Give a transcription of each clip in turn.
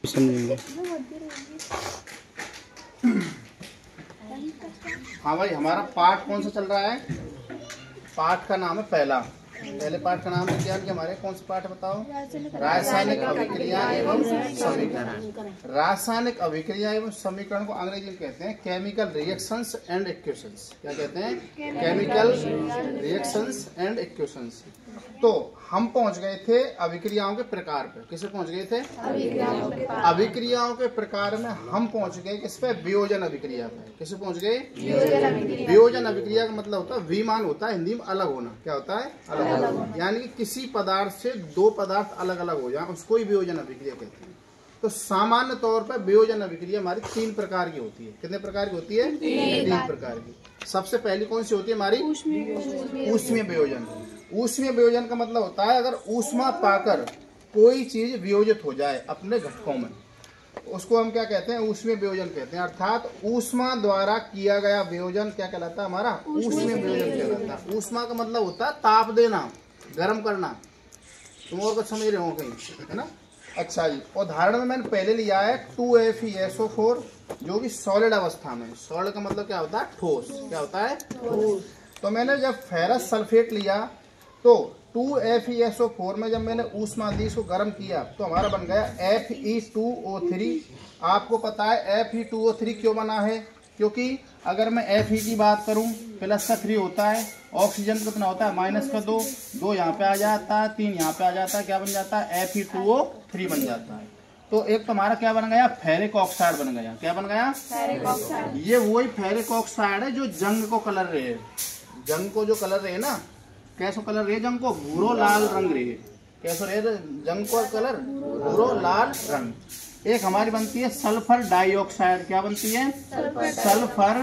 समझेंगे। हाँ भाई, हमारा पाठ कौन सा चल रहा है? पाठ का नाम है पहले पाठ का नाम है विज्ञान के हमारे कौन सा पाठ बताओ? रासायनिक अभिक्रिया एवं समीकरण। रासायनिक अभिक्रिया एवं समीकरण को अंग्रेजी में कहते हैं केमिकल रिएक्शंस एंड इक्वेशंस। क्या कहते हैं? Chemical reactions and equations. तो हम पहुंच गए थे अभिक्रियाओं के प्रकार पे। किसे पहुंच गए थे? अभिक्रियाओं के प्रकार में हम पहुंच गए किस पे? वियोजन अभिक्रिया पे। किसे पहुंच गए? वियोजन अभिक्रिया का मतलब होता है विमान होता है हिंदी में अलग होना। क्या होता है? अलग होना। यानी कि किसी पदार्थ से दो पदार्थ अलग अलग हो जाए उसको ही वियोजन अभिक्रिया कहते हैं। तो सामान्य तौर पर वियोजन अभिक्रिया हमारी 3 प्रकार की होती है। कितने प्रकार की होती है? 3 प्रकार की। सबसे पहली कौन सी होती है हमारी? ऊष्मीय वियोजन। ऊष्मीय वियोजन का मतलब होता है अगर ऊष्मा पाकर कोई चीज वियोजित हो जाए अपने घटकों में, उसको हम क्या कहते हैं? ऊष्मीय वियोजन कहते हैं। अर्थात ऊष्मा द्वारा किया गया वियोजन क्या कहलाता है? हमारा ऊष्मीय वियोजन कहलाता है। ऊष्मा का मतलब होता है ताप देना, गर्म करना। तुम और कुछ समझ रहे हो कहीं, है ना? अच्छा जी, उदाहरण में मैंने पहले लिया है 2FeSO4 जो कि सॉलिड अवस्था में। सॉलिड का मतलब क्या होता है? ठोस। क्या होता है? ठोस। तो मैंने जब फेरस सल्फेट लिया तो 2FeSO4 में जब मैंने ऊष्मा दी, इसको गर्म किया तो हमारा बन गया Fe2O3। आपको पता है Fe2O3 क्यों बना है? क्योंकि अगर मैं Fe की बात करूं प्लस का 3 होता है, ऑक्सीजन कितना होता है? माइनस का 2, 2 यहाँ पे आ जाता है, 3 यहाँ पे आ जाता है, क्या बन जाता है? Fe2O3 बन जाता है। तो एक तुम्हारा क्या बन गया? फेरिक ऑक्साइड बन गया। क्या बन गया? Ferric oxide. ये वही फेरिक ऑक्साइड है जो जंग को कलर रहे। जंग को जो कलर रहे ना, कैसो कलर रहे जंग को? भूरो लाल रंग रहे। कैसो रहे जंग को कलर? भूरो लाल रंग। एक हमारी बनती है सल्फर डाइऑक्साइड। क्या बनती है? Sulphur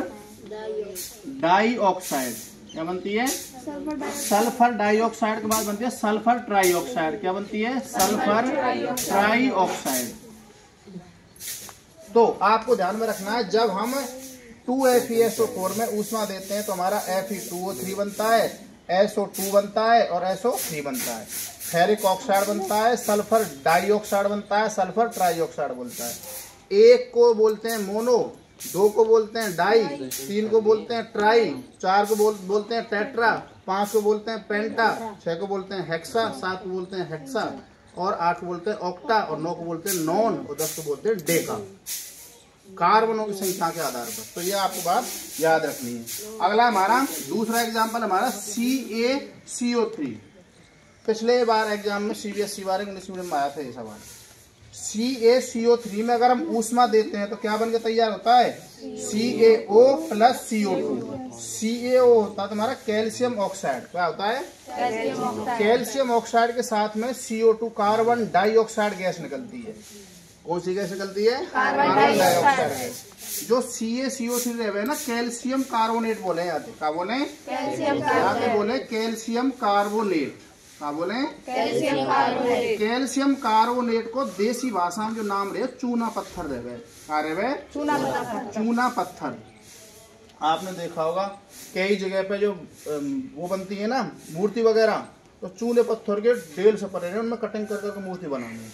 dioxide. क्या बनती है? सल्फर डाइऑक्साइड के बाद बनती है सल्फर ट्राइऑक्साइड। क्या बनती है? Sulphur trioxide. तो आपको ध्यान में रखना है जब हम 2FeSO4 में ऊष्मा देते हैं तो हमारा Fe2O3 बनता है, SO2 बनता है और SO3 बनता है। फेरिक ऑक्साइड बनता है, सल्फर डाइऑक्साइड बनता है, सल्फर ट्राइऑक्साइड बोलता है। एक को बोलते हैं मोनो, 2 को बोलते हैं डाई, 3 को बोलते हैं ट्राई, 4 को बोलते हैं टेट्रा, 5 को बोलते हैं पेंटा, 6 को बोलते हैं हेक्सा, 7 को बोलते हैं हेक्सा और 8 को बोलते हैं ऑक्टा और 9 को बोलते हैं नॉन और 10 को बोलते हैं डेका। कार्बनों की संख्या के आधार पर। तो ये आपको बात याद रखनी है। अगला हमारा दूसरा एग्जांपल हमारा CaCO3। पिछले बार एग्जाम में CBSE वाले इंग्लिश मीडियम में आया था ये सवाल। CaCO3 में अगर हम ऊष्मा देते हैं तो क्या बन के तैयार होता है? CaO plus CO2। CaO होता है तुम्हारा कैल्शियम ऑक्साइड। क्या होता है? कैल्शियम ऑक्साइड के साथ में CO2 कार्बन डाइऑक्साइड गैस निकलती है। कौन सी गैस निकलती है? Carbon dioxide gas. जो CaCO3 रहे ना कैल्शियम कार्बोनेट बोले जाते। क्या बोले? Calcium carbonate. क्या बोले? कैल्शियम कार्बोनेट को देसी भाषा में जो नाम रहे चूना पत्थर रहे। क्या रहे? चूना पत्थर। आपने देखा होगा कई जगह पे जो वो बनती है ना मूर्ति वगैरह, तो चूने पत्थर के ढेर से पड़े उनमें कटिंग कर करके मूर्ति बनानी है।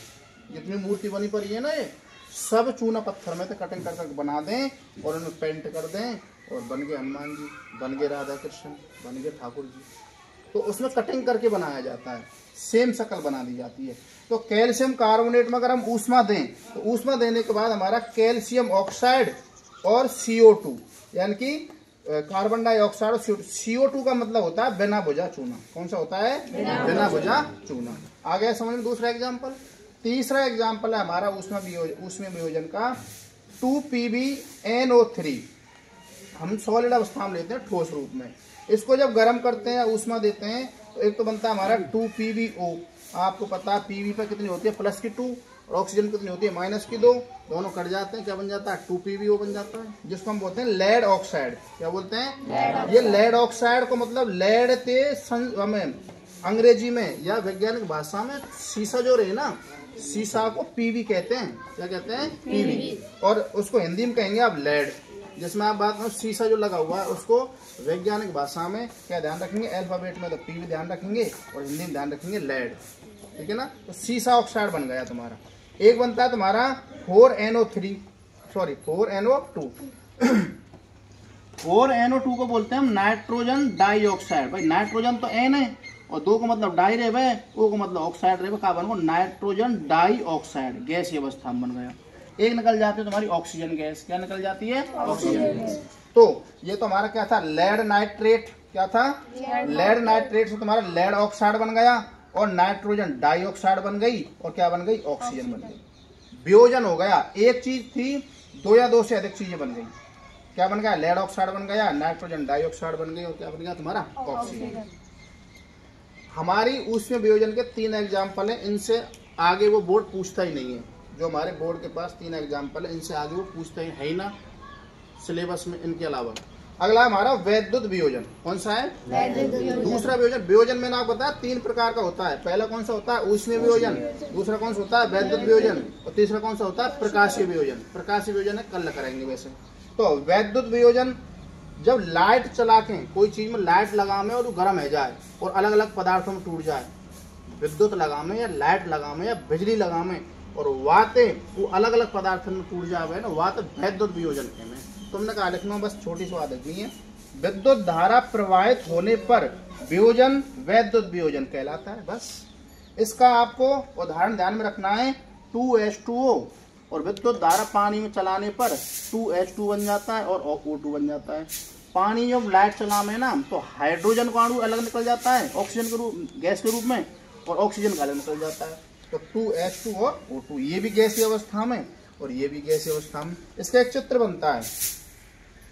जितनी मूर्ति बनी पड़ी है ना ये सब चूना पत्थर में से कटिंग कर करके बना दें और उनमें पेंट कर दें और बन गए हनुमान जी, बन गए राधा कृष्ण, बन गए ठाकुर जी। तो उसमें कटिंग करके बनाया जाता है, सेम शक्ल बना दी जाती है। तो कैल्शियम कार्बोनेट में अगर हम ऊष्मा दें तो ऊष्मा देने के बाद हमारा कैल्शियम ऑक्साइड और CO2 यानी कि कार्बन डाइऑक्साइड और CO2 का मतलब होता है बिना बुझा चूना। कौन सा होता है? बिना बुझा चूना। आ गया समझ में दूसरा एग्जाम्पल। तीसरा एग्जाम्पल है हमारा ऊष्मीय वियोजन का 2PbNO3। हम सॉलिड अवस्था में लेते हैं ठोस रूप में। इसको जब गर्म करते हैं ऊष्मा देते हैं तो एक तो बनता है हमारा 2PbO। आपको पता है PB पर कितनी होती है? प्लस की 2 और ऑक्सीजन कितनी होती है? माइनस की 2। दोनों कट जाते हैं, क्या बन जाता है? 2PbO बन जाता है, जिसको हम बोलते हैं लेड ऑक्साइड। क्या बोलते हैं? ये लेड ऑक्साइड को मतलब लेड ते हमें अंग्रेजी में या वैज्ञानिक भाषा में शीशा जो रहे ना, शीशा को पीवी कहते हैं। क्या कहते हैं? पीवी। और उसको हिंदी में कहेंगे आप लेड। जिसमें आप बात करो शीशा जो लगा हुआ है उसको वैज्ञानिक भाषा में क्या ध्यान रखेंगे? अल्फाबेट में तो पीवी ध्यान रखेंगे और हिंदी में ध्यान रखेंगे लेड। ठीक है ना? तो शीशा ऑक्साइड बन गया तुम्हारा। एक बनता है तुम्हारा 4NO2 4NO2 को बोलते हैं हम नाइट्रोजन डाइऑक्साइड। भाई नाइट्रोजन तो N है और 2 को मतलब डाई रहे, O को मतलब ऑक्साइड रहे, का बन गो नाइट्रोजन डाइऑक्साइड, गैस अवस्था में बन गया। एक निकल जाती है तुम्हारी ऑक्सीजन गैस। क्या निकल जाती है? Oxygen gas. तो ये तो हमारा क्या था? Lead nitrate. क्या था? लेड नाइट्रेट से तुम्हारा लेड ऑक्साइड बन गया और नाइट्रोजन डाइऑक्साइड बन गई और क्या बन गई? ऑक्सीजन बन गई। वियोजन हो गया, एक चीज थी, 2 या 2 से अधिक चीजें बन गई। क्या बन गया? लेड ऑक्साइड बन गया, नाइट्रोजन डाइऑक्साइड बन गई और क्या बन गया तुम्हारा? ऑक्सीजन। हमारी उसमें वियोजन के 3 एग्जाम्पल हैं, इनसे आगे वो बोर्ड पूछता ही नहीं है। जो हमारे बोर्ड के पास 3 एग्जाम्पल है, इनसे आगे वो पूछता ही है ही ना सिलेबस में इनके अलावा। अगला हमारा वैद्युत वियोजन। कौन सा है? दूसरा वियोजन। वियोजन मैंने आपको बताया 3 प्रकार का होता है। पहला कौन सा होता है? ऊष्मीय वियोजन, दूसरा कौन सा होता है? वैद्युत वियोजन, और तीसरा कौन सा होता है? प्रकाशीय वियोजन। प्रकाशीय वियोजन है कल करेंगे वैसे। तो वैद्युत वियोजन, जब लाइट चला के कोई चीज में लाइट लगामे और वो गर्म हो जाए और अलग अलग पदार्थों में टूट जाए, विद्युत लगामे या लाइट लगामे या बिजली लगामे और वाते वो अलग अलग पदार्थों में टूट जाए ना, वात वैद्युत वियोजन के में। तुमने कहा लिखना, बस छोटी सी बात है। विद्युत धारा प्रवाहित होने पर वियोजन वैद्युत वियोजन कहलाता है। बस इसका आपको उदाहरण ध्यान में रखना है। 2H2O और विद्युत धारा पानी में चलाने पर 2H2 बन जाता है और O2 बन जाता है। पानी जब लाइट चलावे ना तो हाइड्रोजन का अणु अलग निकल जाता है ऑक्सीजन के रूप, गैस के रूप में, और ऑक्सीजन का अलग निकल जाता है। तो 2H2 और O2 ये भी गैसीय अवस्था में और ये भी गैसीय अवस्था में। इसका एक चित्र बनता है।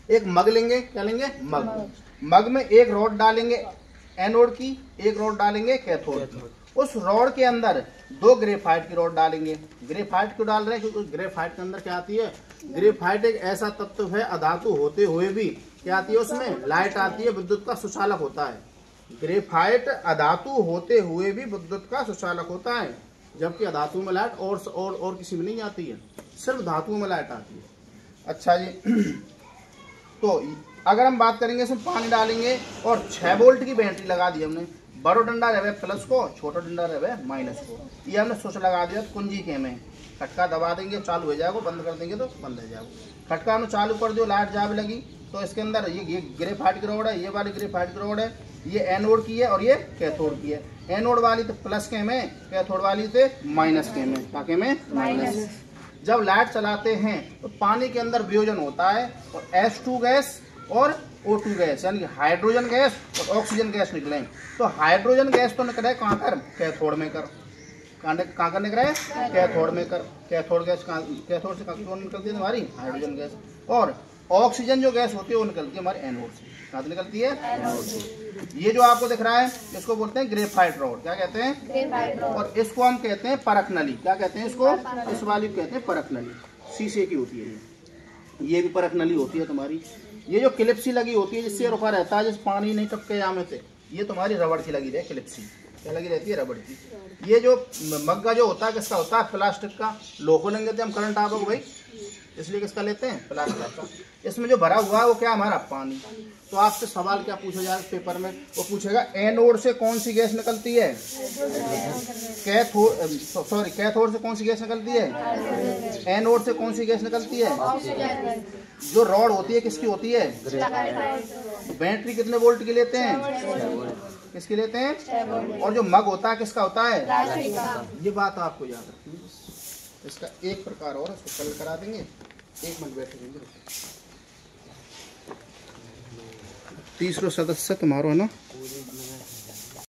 एक मग लेंगे, क्या लेंगे? मग में एक रॉड डालेंगे एनोड की, एक रॉड डालेंगे कैथोड की। उस रॉड के अंदर 2 ग्रेफाइट की रॉड डालेंगे। ग्रेफाइट क्यों डाल रहे हैं? क्योंकि ग्रेफाइट के अंदर क्या आती है? ग्रेफाइट एक ऐसा तत्व है, अधातु होते हुए भी क्या आती है? उसमें लाइट आती है, विद्युत का सुचालक होता है। ग्रेफाइट अधातु होते हुए भी विद्युत का सुचालक होता है, जबकि अधातु में लाइट और किसी में नहीं आती है, सिर्फ धातुओं में लाइट आती है। अच्छा जी तो अगर हम बात करेंगे, इसमें पानी डालेंगे और 6 वोल्ट की बैटरी लगा दी हमने। बड़ो डंडा रहे प्लस को, छोटा डंडा रहे माइनस को। ये हमने स्विच लगा दिया कुंजी के में, खटका दबा देंगे चालू हो जाएगा, बंद कर देंगे तो बंद हो जाएगा। खटका हमने चालू कर दिया, लाइट जाब लगी, तो इसके अंदर ये ग्रेफाइट की रॉड है, ये वाली ग्रेफाइट की रॉड है, ये एनोड की है और ये कैथोड की है। एनोड वाली तो प्लस के में, कैथोड वाली तो माइनस के में, ताकि में माइनस। जब लाइट चलाते हैं तो पानी के अंदर वियोजन होता है और H2 गैस और O2 गैस, यानी हाइड्रोजन गैस और ऑक्सीजन गैस निकले। तो हाइड्रोजन गैस तो निकले कहाँ कर? कैथोड में कर। कहाँ कर निकले? कैथोड में कर। कैथोड गैस कैथोड से कौन निकलती है? हमारी हाइड्रोजन गैस। और ऑक्सीजन जो गैस होती है वो निकलती है हमारी एनोड से। कहाँ से निकलती है? एनोड से। ये जो आपको दिख रहा है इसको बोलते हैं ग्रेफाइट रॉड। क्या कहते हैं? Graphite rod. और इसको हम कहते हैं परख नली। क्या कहते हैं इसको? इस वाली को कहते हैं परख नली। शीशे की होती है ये भी परख नली होती है तुम्हारी। ये जो क्लिप्सी लगी होती है जिससे रुका रहता है, जिस पानी नहीं टपके जामे से, ये तुम्हारी रबड़ की लगी रहे क्लिप्सी। क्या लगी रहती है? रबड़ की। ये जो मग्गा जो होता है किसका होता है? प्लास्टिक का। लोहो लेंगे तो हम करंट आएगा भाई, इसलिए किसका लेते हैं? प्लास्टिक का। इसमें जो भरा हुआ है वो क्या? हमारा पानी। तो आपसे सवाल क्या पूछा जाएगा पेपर में? वो पूछेगा एनोड से कौन सी गैस निकलती है? कैथोड से कौन सी गैस निकलती है? एनोड से कौन सी गैस निकलती है? जो रॉड होती है किसकी होती है? बैटरी कितने वोल्ट की लेते हैं? किसकी लेते हैं? और जो मग होता है किसका होता है? ये बात आपको याद रखनी है। इसका एक प्रकार और इसको कल करा देंगे, 1 मिनट बैठे देंगे। तीसरा सदस्य तुम्हारा है ना।